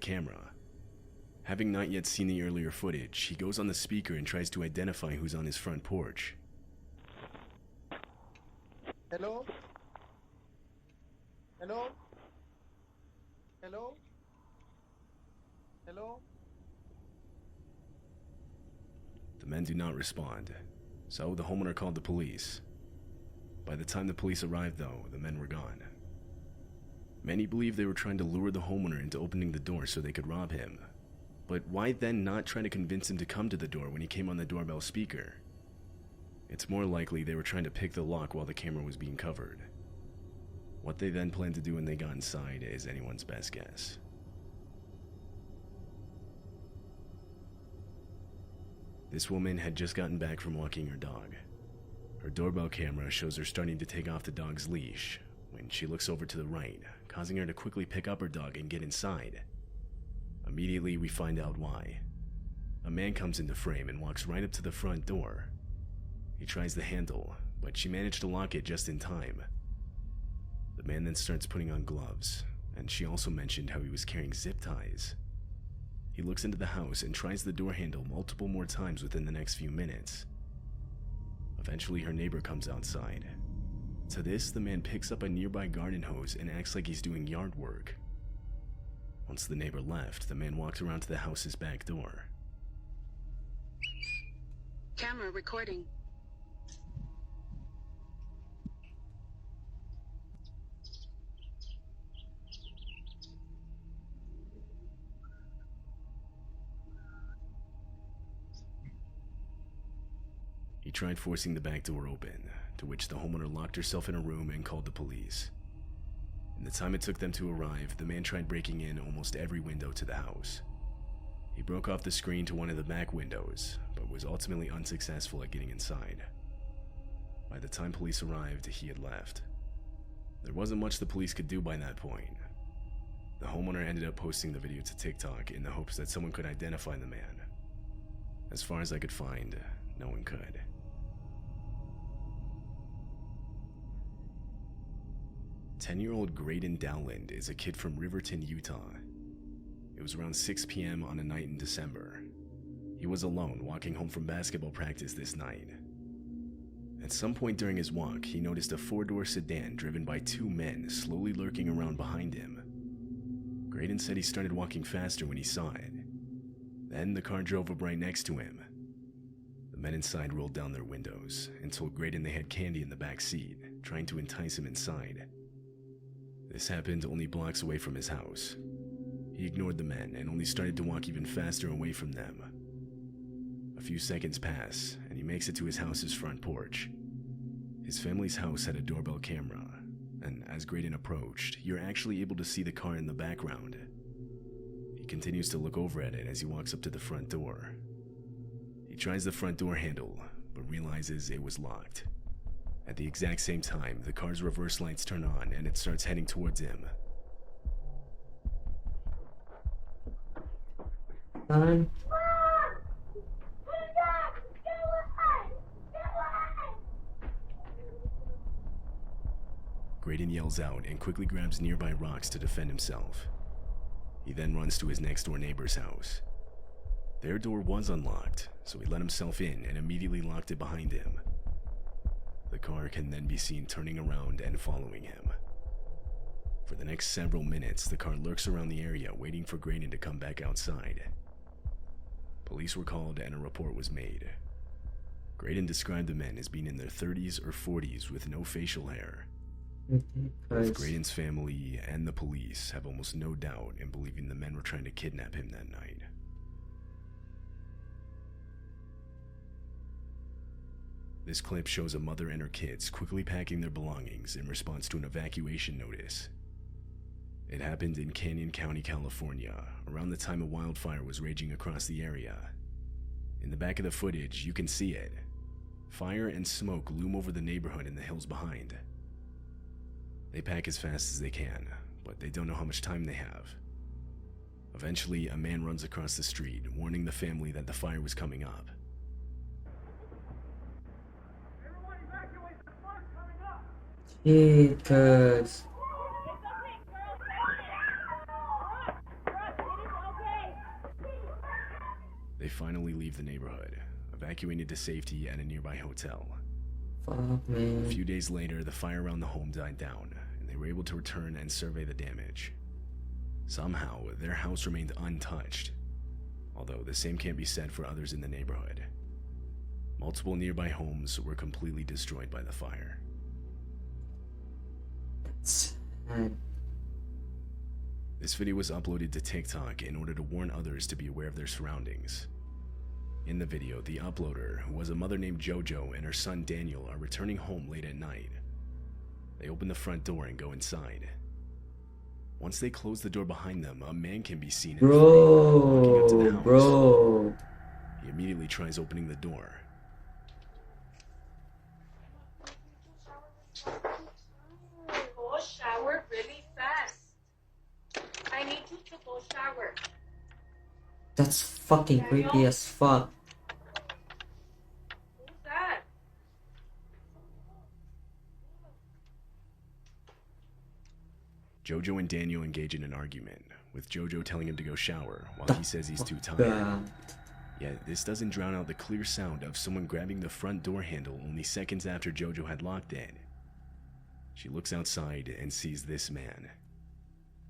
camera. Having not yet seen the earlier footage, he goes on the speaker and tries to identify who's on his front porch. Hello? Hello? Hello? Hello? The men do not respond, so the homeowner called the police. By the time the police arrived, though, the men were gone. Many believe they were trying to lure the homeowner into opening the door so they could rob him. But why then not try to convince him to come to the door when he came on the doorbell speaker? It's more likely they were trying to pick the lock while the camera was being covered. What they then planned to do when they got inside is anyone's best guess. This woman had just gotten back from walking her dog. Her doorbell camera shows her starting to take off the dog's leash when she looks over to the right, causing her to quickly pick up her dog and get inside. Immediately, we find out why. A man comes into frame and walks right up to the front door. He tries the handle, but she managed to lock it just in time. The man then starts putting on gloves, and she also mentioned how he was carrying zip ties. He looks into the house and tries the door handle multiple more times within the next few minutes. Eventually, her neighbor comes outside. To this, the man picks up a nearby garden hose and acts like he's doing yard work. Once the neighbor left, the man walked around to the house's back door. Camera recording. He tried forcing the back door open, to which the homeowner locked herself in a room and called the police. In the time it took them to arrive, the man tried breaking in almost every window to the house. He broke off the screen to one of the back windows, but was ultimately unsuccessful at getting inside. By the time police arrived, he had left. There wasn't much the police could do by that point. The homeowner ended up posting the video to TikTok in the hopes that someone could identify the man. As far as I could find, no one could. 10-year-old Graydon Dowland is a kid from Riverton, Utah. It was around 6 p.m. on a night in December. He was alone walking home from basketball practice this night. At some point during his walk, he noticed a 4-door sedan driven by 2 men slowly lurking around behind him. Graydon said he started walking faster when he saw it. Then the car drove up right next to him. The men inside rolled down their windows and told Graydon they had candy in the back seat, trying to entice him inside. This happened only blocks away from his house. He ignored the men and only started to walk even faster away from them. A few seconds pass, and he makes it to his house's front porch. His family's house had a doorbell camera, and as Graydon approached, you're actually able to see the car in the background. He continues to look over at it as he walks up to the front door. He tries the front door handle, but realizes it was locked. At the exact same time, the car's reverse lights turn on and it starts heading towards him. Graydon yells out and quickly grabs nearby rocks to defend himself. He then runs to his next door neighbor's house. Their door was unlocked, so he let himself in and immediately locked it behind him. The car can then be seen turning around and following him. For the next several minutes, the car lurks around the area waiting for Graydon to come back outside. Police were called and a report was made. Graydon described the men as being in their 30s or 40s with no facial hair. Both Graydon's family and the police have almost no doubt in believing the men were trying to kidnap him that night. This clip shows a mother and her kids quickly packing their belongings in response to an evacuation notice. It happened in Canyon County, California, around the time a wildfire was raging across the area. In the back of the footage, you can see it. Fire and smoke loom over the neighborhood and the hills behind. They pack as fast as they can, but they don't know how much time they have. Eventually, a man runs across the street, warning the family that the fire was coming up. Jesus. They finally leave the neighborhood, evacuated to safety at a nearby hotel. Fuck, A man. few days later, the fire around the home died down, and they were able to return and survey the damage. Somehow, their house remained untouched, although the same can't be said for others in the neighborhood. Multiple nearby homes were completely destroyed by the fire. That's sad. This video was uploaded to TikTok in order to warn others to be aware of their surroundings. In the video, the uploader, who was a mother named JoJo, and her son Daniel are returning home late at night. They open the front door and go inside. Once they close the door behind them, a man can be seen in the frame walking up to the house. Bro. He immediately tries opening the door. Go shower really fast. I need you to go shower. That's fucking creepy as fuck. Who's that? JoJo and Daniel engage in an argument, with JoJo telling him to go shower while he says he's too tired. God. Yet this doesn't drown out the clear sound of someone grabbing the front door handle only seconds after JoJo had locked it. She looks outside and sees this man.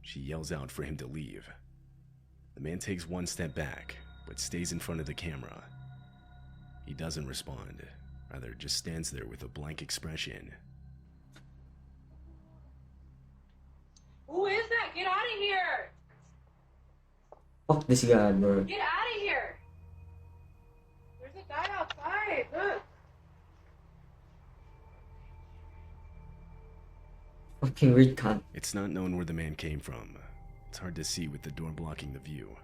She yells out for him to leave. The man takes one step back, but stays in front of the camera. He doesn't respond, rather just stands there with a blank expression. Who is that? Get out of here! Fuck this guy, bro. Get out of here! There's a guy outside. Look. Fucking weird cunt. It's not known where the man came from. It's hard to see with the door blocking the view.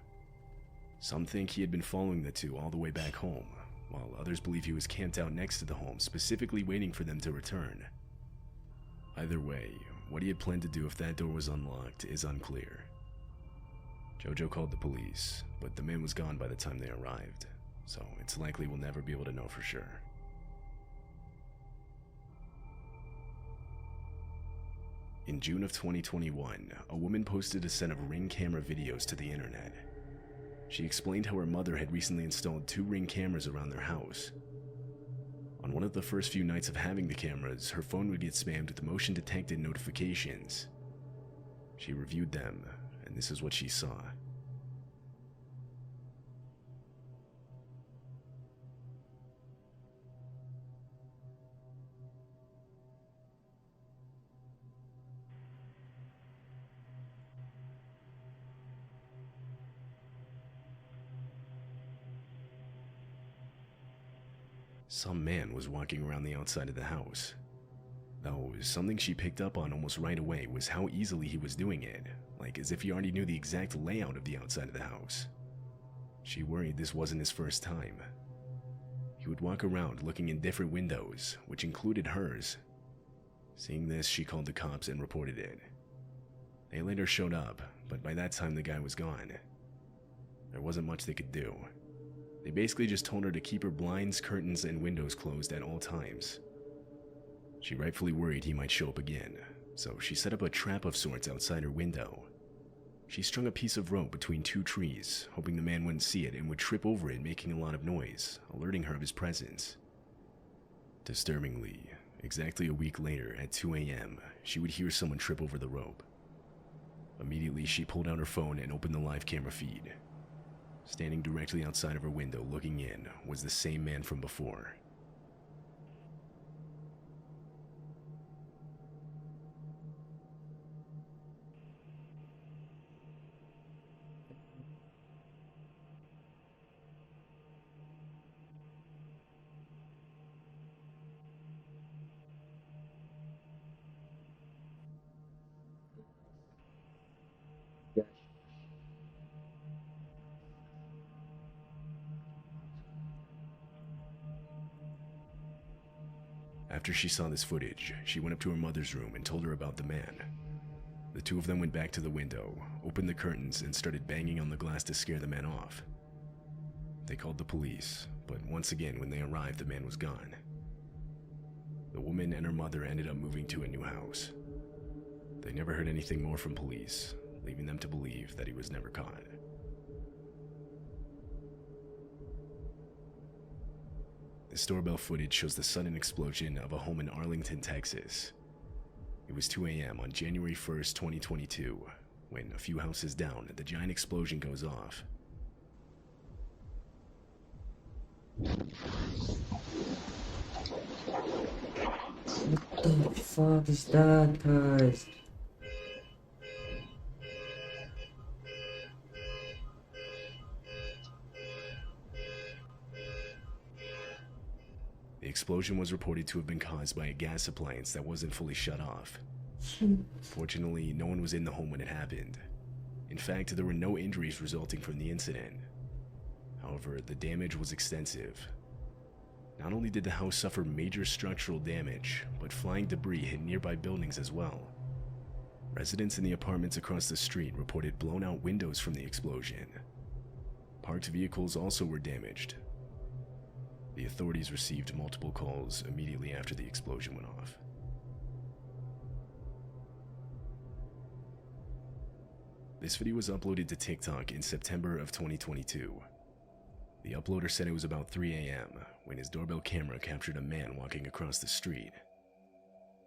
Some think he had been following the two all the way back home, while others believe he was camped out next to the home, specifically waiting for them to return. Either way, what he had planned to do if that door was unlocked is unclear. JoJo called the police, but the man was gone by the time they arrived, so it's likely we'll never be able to know for sure. In June of 2021, a woman posted a set of Ring camera videos to the internet. She explained how her mother had recently installed 2 Ring cameras around their house. On one of the first few nights of having the cameras, her phone would get spammed with motion-detected notifications. She reviewed them, and this is what she saw. Some man was walking around the outside of the house. Though, something she picked up on almost right away was how easily he was doing it, like as if he already knew the exact layout of the outside of the house. She worried this wasn't his first time. He would walk around looking in different windows, which included hers. Seeing this, she called the cops and reported it. They later showed up, but by that time the guy was gone. There wasn't much they could do. They basically just told her to keep her blinds, curtains, and windows closed at all times. She rightfully worried he might show up again, so she set up a trap of sorts outside her window. She strung a piece of rope between 2 trees, hoping the man wouldn't see it and would trip over it, making a lot of noise, alerting her of his presence. Disturbingly, exactly a week later at 2 a.m., she would hear someone trip over the rope. Immediately, she pulled out her phone and opened the live camera feed. Standing directly outside of her window looking in was the same man from before. After she saw this footage, she went up to her mother's room and told her about the man. The two of them went back to the window, opened the curtains, and started banging on the glass to scare the man off. They called the police, but once again when they arrived, the man was gone. The woman and her mother ended up moving to a new house. They never heard anything more from police, leaving them to believe that he was never caught. This doorbell footage shows the sudden explosion of a home in Arlington, Texas. It was 2 a.m. on January 1st, 2022, when a few houses down, the giant explosion goes off. What the fuck is that, guys? The explosion was reported to have been caused by a gas appliance that wasn't fully shut off. Fortunately, no one was in the home when it happened. In fact, there were no injuries resulting from the incident. However, the damage was extensive. Not only did the house suffer major structural damage, but flying debris hit nearby buildings as well. Residents in the apartments across the street reported blown-out windows from the explosion. Parked vehicles also were damaged. The authorities received multiple calls immediately after the explosion went off. This video was uploaded to TikTok in September of 2022. The uploader said it was about 3 a.m. when his doorbell camera captured a man walking across the street.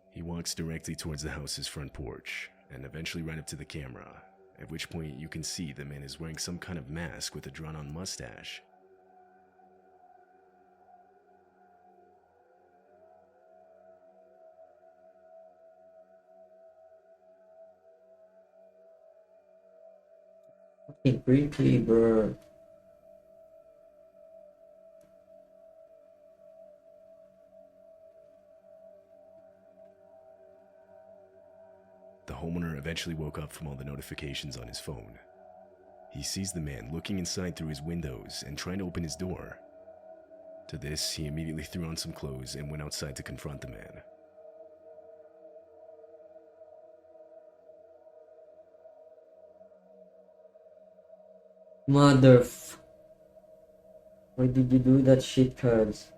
He walks directly towards the house's front porch and eventually right up to the camera, at which point you can see the man is wearing some kind of mask with a drawn-on mustache. Fucking creepy, bro. The homeowner eventually woke up from all the notifications on his phone. He sees the man looking inside through his windows and trying to open his door. To this, he immediately threw on some clothes and went outside to confront the man. Why did you do that shit, cuz?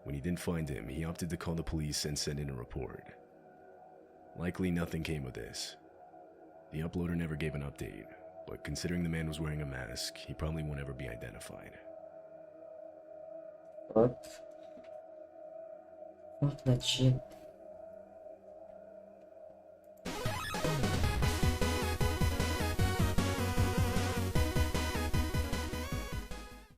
When he didn't find him, he opted to call the police and send in a report. Likely nothing came of this. The uploader never gave an update, but considering the man was wearing a mask, he probably won't ever be identified. What? Fuck that shit.